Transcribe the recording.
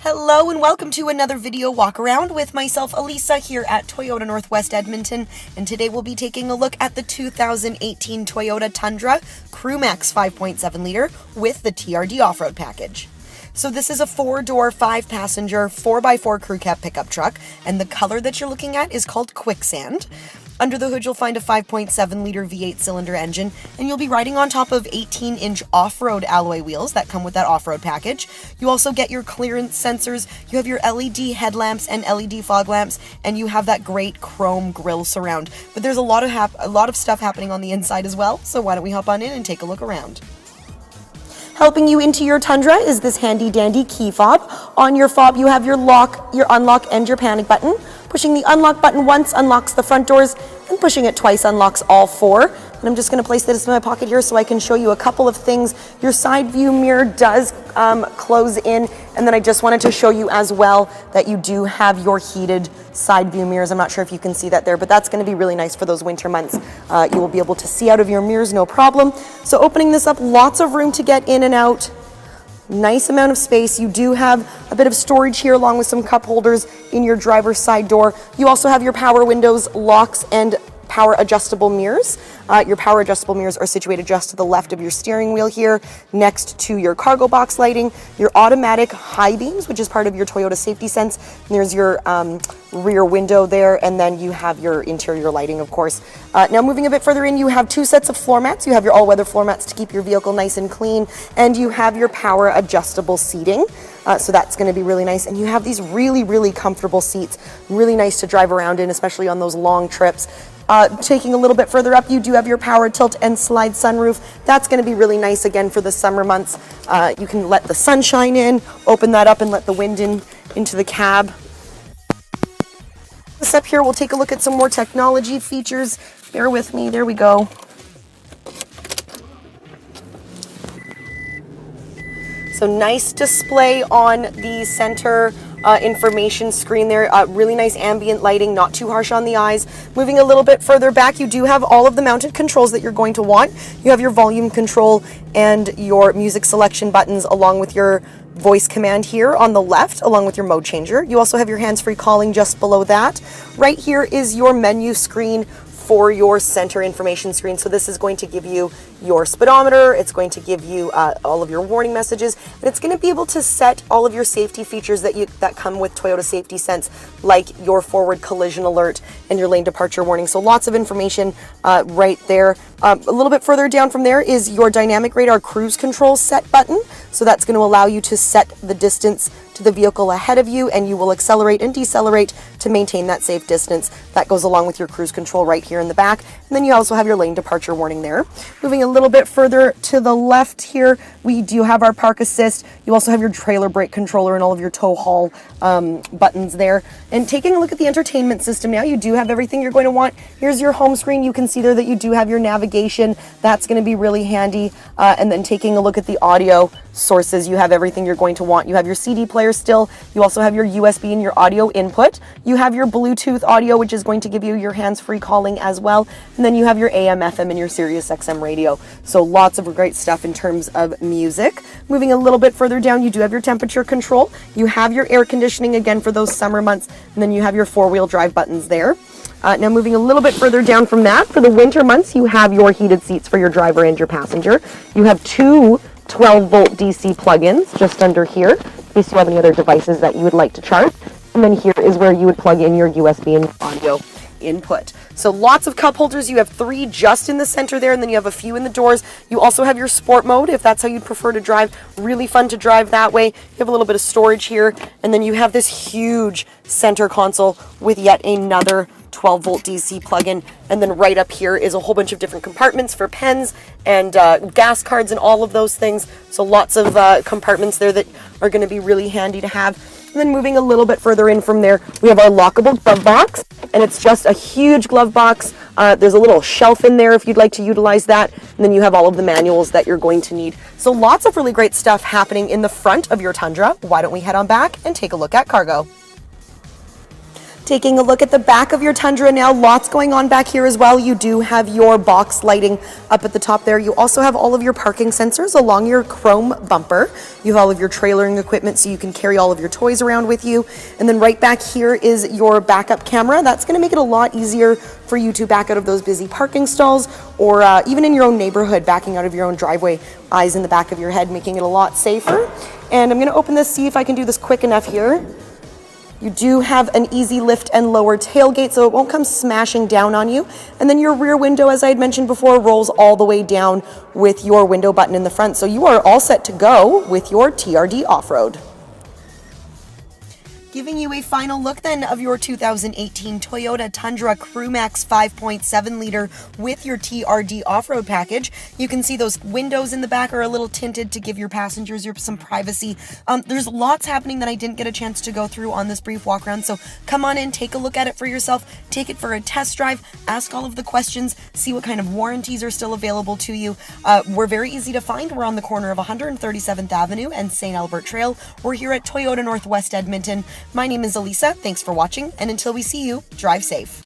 Hello and welcome to another video walk around with myself, Elisa, here at Toyota Northwest Edmonton, and today we'll be taking a look at the 2018 Toyota Tundra Crewmax 5.7 liter with the TRD Offroad Package. So this is a 4-door, 5-passenger, 4x4 crew cab pickup truck, and the color that you're looking at is called Quicksand. Under the hood, you'll find a 5.7 liter V8 cylinder engine, and you'll be riding on top of 18-inch off-road alloy wheels that come with that off-road package. You also get your clearance sensors, you have your LED headlamps and LED fog lamps, and you have that great chrome grille surround. But there's a lot of stuff happening on the inside as well, so why don't we hop on in and take a look around. Helping you into your Tundra is this handy dandy key fob. On your fob, you have your lock, your unlock, and your panic button. Pushing the unlock button once unlocks the front doors, and pushing it twice unlocks all four. And I'm just going to place this in my pocket here so I can show you a couple of things. Your side view mirror does close in, and then I just wanted to show you as well that you do have your heated side view mirrors. I'm not sure if you can see that there, but that's going to be really nice for those winter months. You will be able to see out of your mirrors, no problem. So opening this up, lots of room to get in and out. Nice amount of space. You do have a bit of storage here along with some cup holders in your driver's side door. You also have your power windows, locks, and power adjustable mirrors. Your power adjustable mirrors are situated just to the left of your steering wheel here, next to your cargo box lighting, your automatic high beams, which is part of your Toyota safety sense. And there's your rear window there, and then you have your interior lighting, of course. Now moving a bit further in, you have two sets of floor mats. You have your all-weather floor mats to keep your vehicle nice and clean, and you have your power adjustable seating. So that's going to be really nice. And you have these really comfortable seats, really nice to drive around in, especially on those long trips. Taking a little bit further up, you do have your power tilt and slide sunroof. That's going to be really nice again for the summer months. You can let the sunshine in, open that up and let the wind into the cab. This up here, we'll take a look at some more technology features. Bear with me, there we go. So nice display on the center information screen there. Really nice ambient lighting, not too harsh on the eyes. Moving a little bit further back, you do have all of the mounted controls that you're going to want. You have your volume control and your music selection buttons along with your voice command here on the left, along with your mode changer. You also have your hands-free calling just below that. Right here is your menu screen for your center information screen. So this is going to give you your speedometer, it's going to give you all of your warning messages, and it's going to be able to set all of your safety features that come with Toyota Safety Sense, like your forward collision alert and your lane departure warning. So lots of information right there. A little bit further down from there is your dynamic radar cruise control set button. So that's going to allow you to set the distance to the vehicle ahead of you, and you will accelerate and decelerate to maintain that safe distance. That goes along with your cruise control right here in the back. And then you also have your lane departure warning there. Moving a little bit further to the left here, we do have our park assist. You also have your trailer brake controller and all of your tow haul buttons there. And taking a look at the entertainment system now, you do have everything you're going to want. Here's your home screen. You can see there that you do have your navigation. That's going to be really handy. And then taking a look at the audio sources, you have everything you're going to want. You have your CD player still. You also have your USB and your audio input. You have your Bluetooth audio, which is going to give you your hands-free calling as well. And then you have your AM, FM, and your Sirius XM radio. So lots of great stuff in terms of music. Moving a little bit further down, you do have your temperature control. You have your air conditioning again for those summer months. And then you have your four-wheel drive buttons there. Now moving a little bit further down from that, for the winter months, you have your heated seats for your driver and your passenger. You have two 12-volt DC plug-ins just under here, in case you have any other devices that you would like to charge. And then here is where you would plug in your USB and audio input. So lots of cup holders. You have 3 just in the center there, and then you have a few in the doors. You also have your sport mode if that's how you'd prefer to drive. Really fun to drive that way. You have a little bit of storage here, and then you have this huge center console with yet another 12-volt DC plug-in, and then right up here is a whole bunch of different compartments for pens and gas cards and all of those things. So lots of compartments there that are going to be really handy to have. And then moving a little bit further in from there, we have our lockable glove box, and it's just a huge glove box. There's a little shelf in there if you'd like to utilize that, and then you have all of the manuals that you're going to need. So lots of really great stuff happening in the front of your Tundra. Why don't we head on back and take a look at cargo? Taking a look at the back of your Tundra now, lots going on back here as well. You do have your box lighting up at the top there. You also have all of your parking sensors along your chrome bumper. You have all of your trailering equipment so you can carry all of your toys around with you. And then right back here is your backup camera. That's going to make it a lot easier for you to back out of those busy parking stalls, or even in your own neighborhood, backing out of your own driveway, eyes in the back of your head, making it a lot safer. And I'm going to open this, see if I can do this quick enough here. You do have an easy lift and lower tailgate, so it won't come smashing down on you. And then your rear window, as I had mentioned before, rolls all the way down with your window button in the front. So you are all set to go with your TRD Off-Road. Giving you a final look then of your 2018 Toyota Tundra Crewmax 5.7 liter with your TRD Off-Road Package. You can see those windows in the back are a little tinted to give your passengers some privacy. There's lots happening that I didn't get a chance to go through on this brief walk around, so come on in, take a look at it for yourself, take it for a test drive, ask all of the questions, see what kind of warranties are still available to you. We're very easy to find. We're on the corner of 137th Avenue and St. Albert Trail. We're here at Toyota Northwest Edmonton. My name is Elisa. Thanks for watching, and until we see you, drive safe.